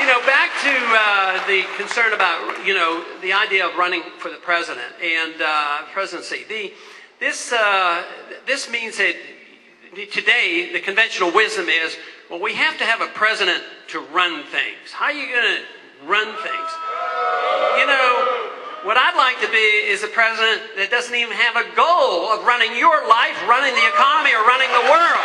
Back to the concern about, the idea of running for the president and presidency. This means that today the conventional wisdom is, well, we have to have a president to run things. How are you going to run things? What I'd like to be is a president that doesn't even have a goal of running your life, running the economy, or running the world.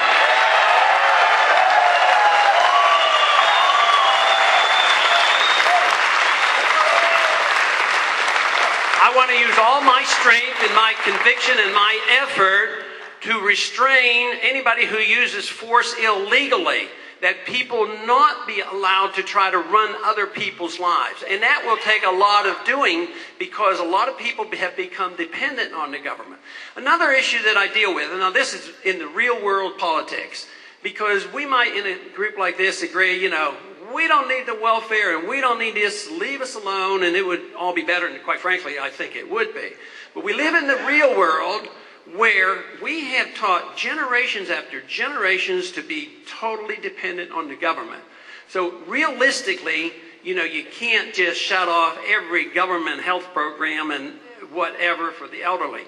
I want to use all my strength and my conviction and my effort to restrain anybody who uses force illegally, that people not be allowed to try to run other people's lives. And that will take a lot of doing, because a lot of people have become dependent on the government. Another issue that I deal with, and now this is in the real world politics, because we might in a group like this agree, we don't need the welfare and we don't need this, leave us alone, and it would all be better, and quite frankly, I think it would be. But we live in the real world where we have taught generations after generations to be totally dependent on the government. So realistically, you can't just shut off every government health program and whatever for the elderly.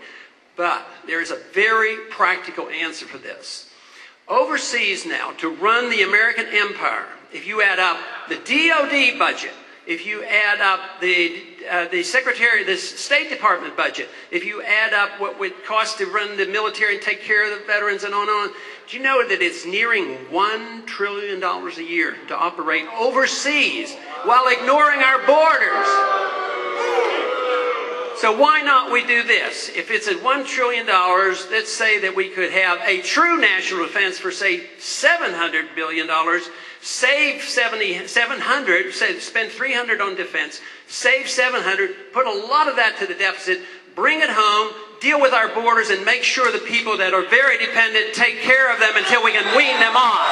But there's a very practical answer for this. Overseas now, to run the American empire, if you add up the DOD budget, if you add up the State Department budget, if you add up what it would cost to run the military and take care of the veterans and on and on, do you know that it's nearing $1 trillion a year to operate overseas while ignoring our borders? So why not we do this? If it's at $1 trillion, let's say that we could have a true national defense for, say, $700 billion, save 700, spend 300 on defense, save 700, put a lot of that to the deficit, bring it home, deal with our borders, and make sure the people that are very dependent take care of them until we can wean them off.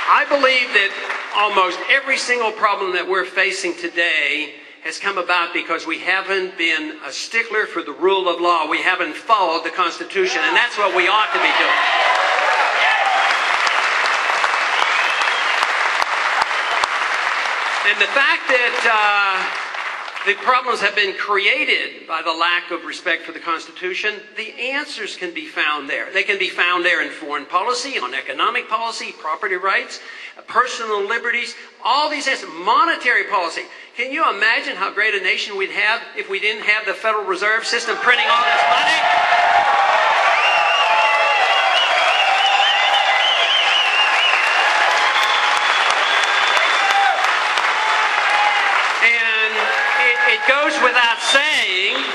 I believe that almost every single problem that we're facing today has come about because we haven't been a stickler for the rule of law. We haven't followed the Constitution, and that's what we ought to be doing. And the fact that the problems have been created by the lack of respect for the Constitution, the answers can be found there. They can be found there in foreign policy, on economic policy, property rights, personal liberties, all these answers, monetary policy. Can you imagine how great a nation we'd have if we didn't have the Federal Reserve System printing all this money?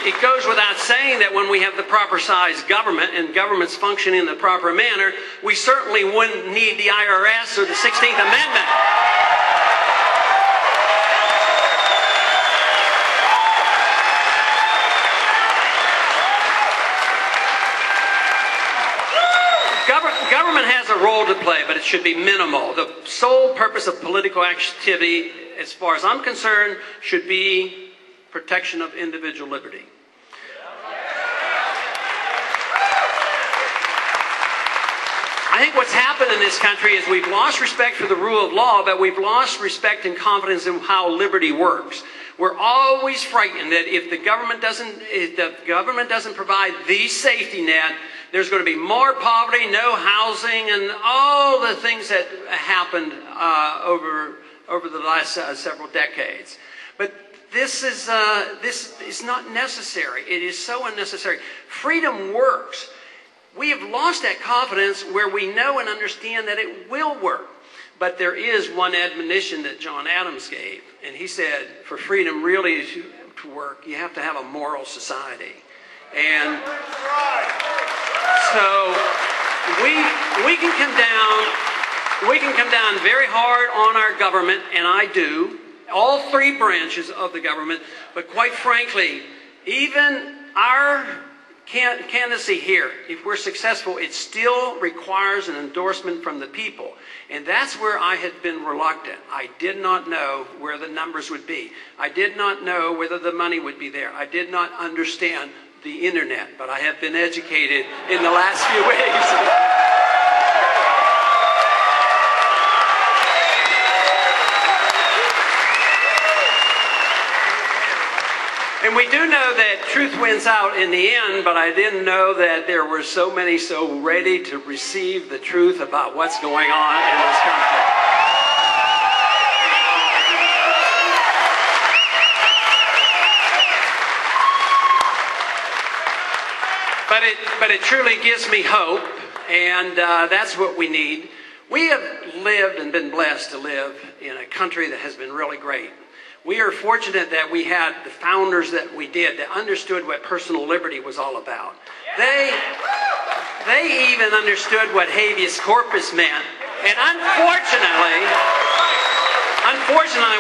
It goes without saying that when we have the proper size government and governments function in the proper manner, we certainly wouldn't need the IRS or the 16th Amendment. Government has a role to play, but it should be minimal. The sole purpose of political activity, as far as I'm concerned, should be protection of individual liberty. I think what's happened in this country is we've lost respect for the rule of law, but we've lost respect and confidence in how liberty works. We're always frightened that if the government doesn't provide the safety net, there's going to be more poverty, no housing, and all the things that happened over the last several decades. But this is not necessary. It is so unnecessary. Freedom works. We have lost that confidence where we know and understand that it will work. But there is one admonition that John Adams gave, and he said, for freedom really to work, you have to have a moral society. And so we can come down very hard on our government, and I do, all three branches of the government, but quite frankly, even our candidacy here, if we're successful, it still requires an endorsement from the people. And that's where I had been reluctant. I did not know where the numbers would be. I did not know whether the money would be there. I did not understand the internet, but I have been educated in the last few weeks. And we do know that truth wins out in the end, but I didn't know that there were so many so ready to receive the truth about what's going on in this country. But it truly gives me hope, and that's what we need. We have lived and been blessed to live in a country that has been really great. We are fortunate that we had the founders that we did that understood what personal liberty was all about. They even understood what habeas corpus meant. And unfortunately,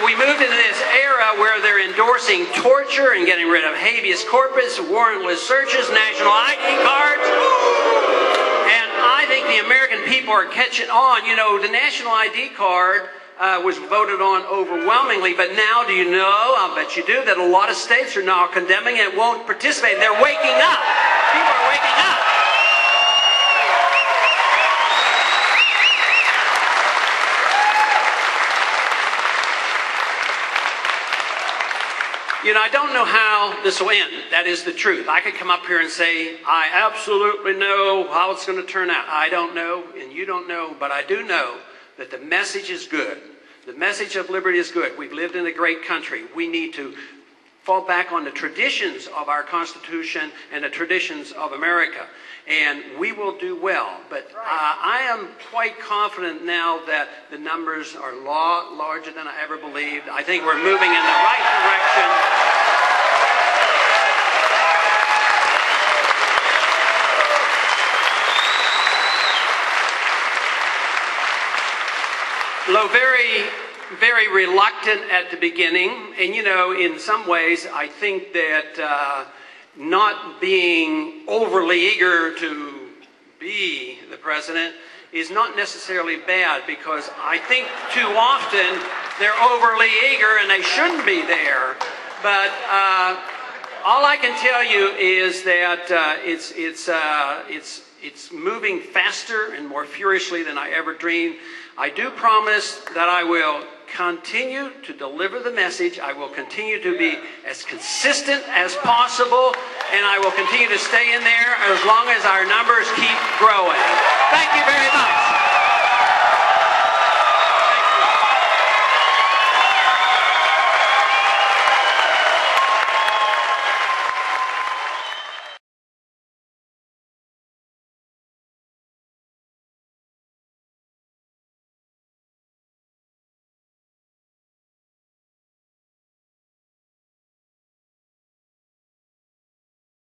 we moved into this era where they're endorsing torture and getting rid of habeas corpus, warrantless searches, national ID cards. And I think the American people are catching on. You know, the national ID card was voted on overwhelmingly, but now do you know, I'll bet you do, that a lot of states are now condemning it and won't participate. They're waking up. People are waking up. You know, I don't know how this will end. That is the truth. I could come up here and say, I absolutely know how it's going to turn out. I don't know, and you don't know, but I do know that the message is good. The message of liberty is good. We've lived in a great country. We need to fall back on the traditions of our Constitution and the traditions of America, and we will do well. But I am quite confident now that the numbers are a lot larger than I ever believed. I think we're moving in the right direction. Though very reluctant at the beginning, and you know, in some ways, I think that not being overly eager to be the president is not necessarily bad, because I think too often they're overly eager and they shouldn't be there. But all I can tell you is that it's moving faster and more furiously than I ever dreamed. I do promise that I will continue to deliver the message. I will continue to be as consistent as possible, and I will continue to stay in there as long as our numbers keep growing. Thank you very much.